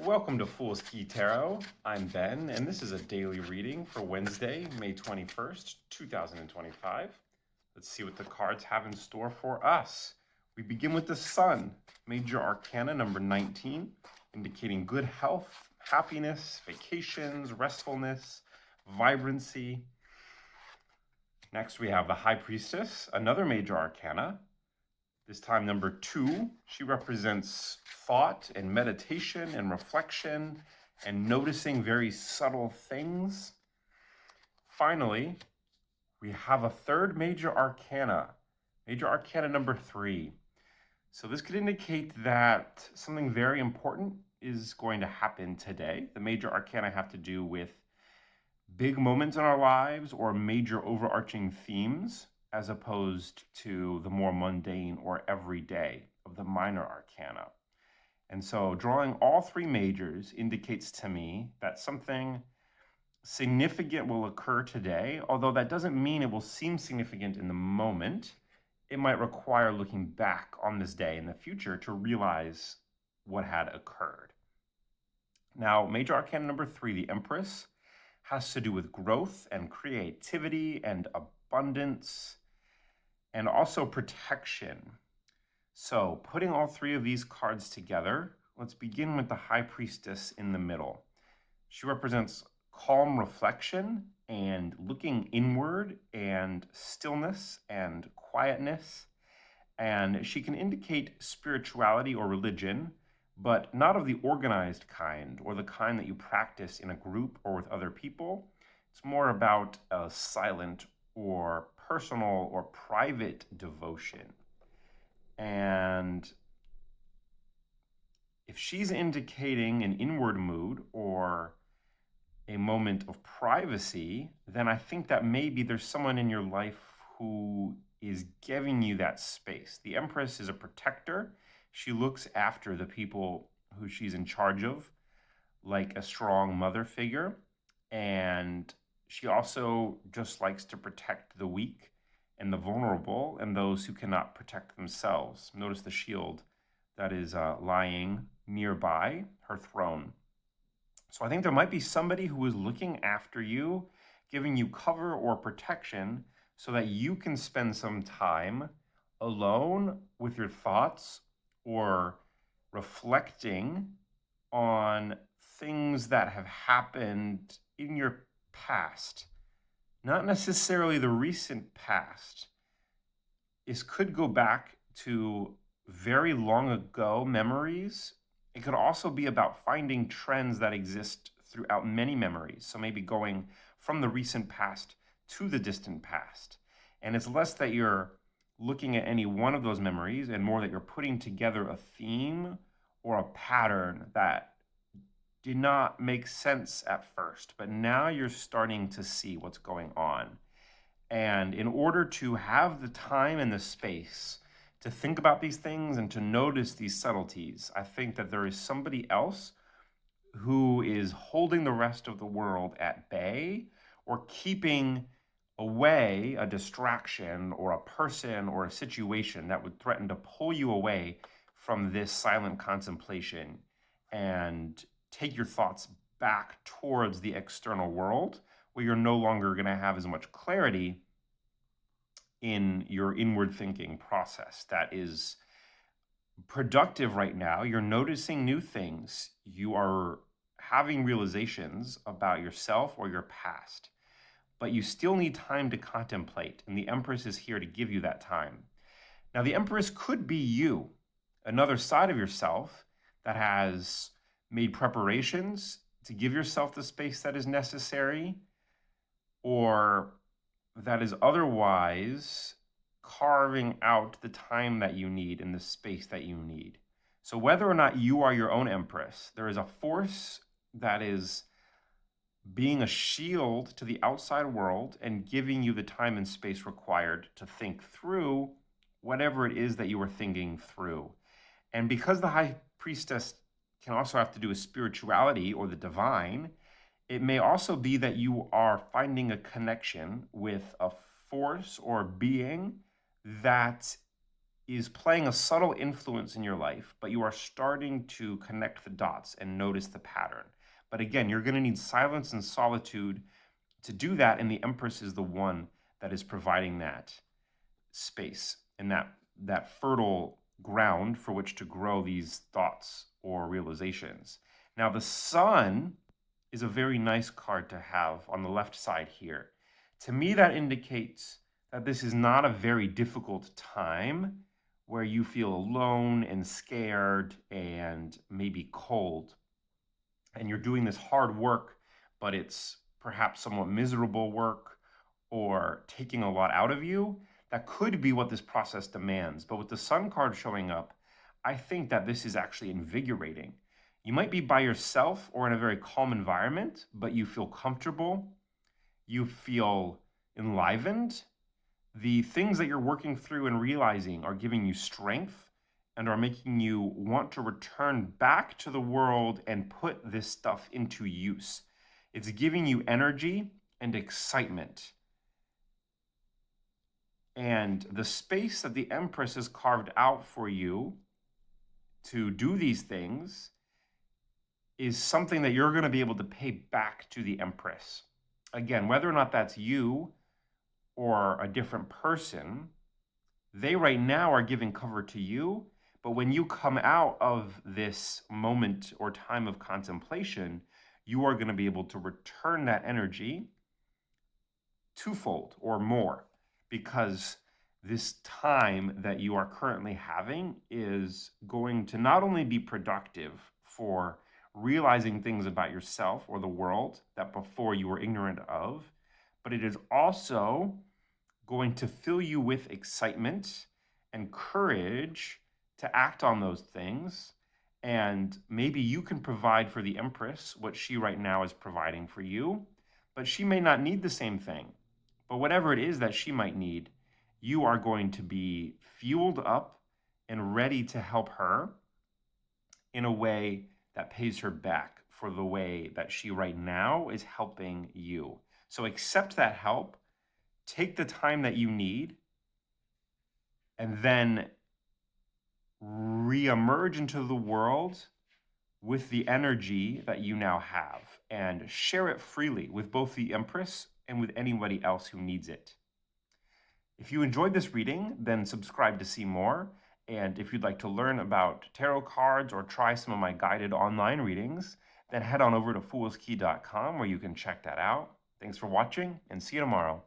Welcome to Fool's Key Tarot. I'm Ben, and this is a daily reading for Wednesday, May 21st, 2025. Let's see what the cards have in store for us. We begin with the Sun, Major Arcana number 19, indicating good health, happiness, vacations, restfulness, vibrancy. Next, we have the High Priestess, another Major Arcana. This time number 2, she represents thought and meditation and reflection and noticing very subtle things. Finally, we have a third Major Arcana number 3. So this could indicate that something very important is going to happen today. The Major Arcana have to do with big moments in our lives or major overarching themes, as opposed to the more mundane or everyday of the minor arcana. And so drawing all three majors indicates to me that something significant will occur today, although that doesn't mean it will seem significant in the moment. It might require looking back on this day in the future to realize what had occurred. Now, Major Arcana number 3, the Empress, has to do with growth and creativity and abundance, and also protection. So putting all three of these cards together, let's begin with the High Priestess in the middle. She represents calm reflection and looking inward and stillness and quietness. And she can indicate spirituality or religion, but not of the organized kind or the kind that you practice in a group or with other people. It's more about a silent or personal or private devotion. And if she's indicating an inward mood or a moment of privacy, then I think that maybe there's someone in your life who is giving you that space. The Empress is a protector. She looks after the people who she's in charge of, like a strong mother figure. And she also just likes to protect the weak and the vulnerable and those who cannot protect themselves. Notice the shield that is lying nearby her throne. So I think there might be somebody who is looking after you, giving you cover or protection so that you can spend some time alone with your thoughts or reflecting on things that have happened in your past, not necessarily the recent past. This could go back to very long ago memories. It could also be about finding trends that exist throughout many memories. So maybe going from the recent past to the distant past. And it's less that you're looking at any one of those memories and more that you're putting together a theme or a pattern that did not make sense at first, but now you're starting to see what's going on. And in order to have the time and the space to think about these things and to notice these subtleties, I think that there is somebody else who is holding the rest of the world at bay or keeping away a distraction or a person or a situation that would threaten to pull you away from this silent contemplation and take your thoughts back towards the external world, where you're no longer going to have as much clarity in your inward thinking process. That is productive right now. You're noticing new things. You are having realizations about yourself or your past, but you still need time to contemplate, and the Empress is here to give you that time. Now, the Empress could be you, another side of yourself that has made preparations to give yourself the space that is necessary, or that is otherwise carving out the time that you need and the space that you need. So whether or not you are your own Empress, there is a force that is being a shield to the outside world and giving you the time and space required to think through whatever it is that you are thinking through. And because the High Priestess can also have to do with spirituality or the divine, it may also be that you are finding a connection with a force or being that is playing a subtle influence in your life, but you are starting to connect the dots and notice the pattern. But again, you're going to need silence and solitude to do that, and the Empress is the one that is providing that space and that fertile ground for which to grow these thoughts or realizations. Now, the Sun is a very nice card to have on the left side here. To me, that indicates that this is not a very difficult time where you feel alone and scared and maybe cold. And you're doing this hard work, but it's perhaps somewhat miserable work or taking a lot out of you. That could be what this process demands. But with the Sun card showing up, I think that this is actually invigorating. You might be by yourself or in a very calm environment, but you feel comfortable, you feel enlivened. The things that you're working through and realizing are giving you strength and are making you want to return back to the world and put this stuff into use. It's giving you energy and excitement. And the space that the Empress has carved out for you to do these things is something that you're going to be able to pay back to the Empress. Again, whether or not that's you or a different person, they right now are giving cover to you. But when you come out of this moment or time of contemplation, you are going to be able to return that energy twofold or more, because this time that you are currently having is going to not only be productive for realizing things about yourself or the world that before you were ignorant of, but it is also going to fill you with excitement and courage to act on those things. And maybe you can provide for the Empress what she right now is providing for you, but she may not need the same thing. But whatever it is that she might need, you are going to be fueled up and ready to help her in a way that pays her back for the way that she right now is helping you. So accept that help, take the time that you need, and then re-emerge into the world with the energy that you now have and share it freely with both the Empress and with anybody else who needs it. If you enjoyed this reading, then subscribe to see more. And if you'd like to learn about tarot cards or try some of my guided online readings, then head on over to foolskey.com where you can check that out. Thanks for watching and see you tomorrow.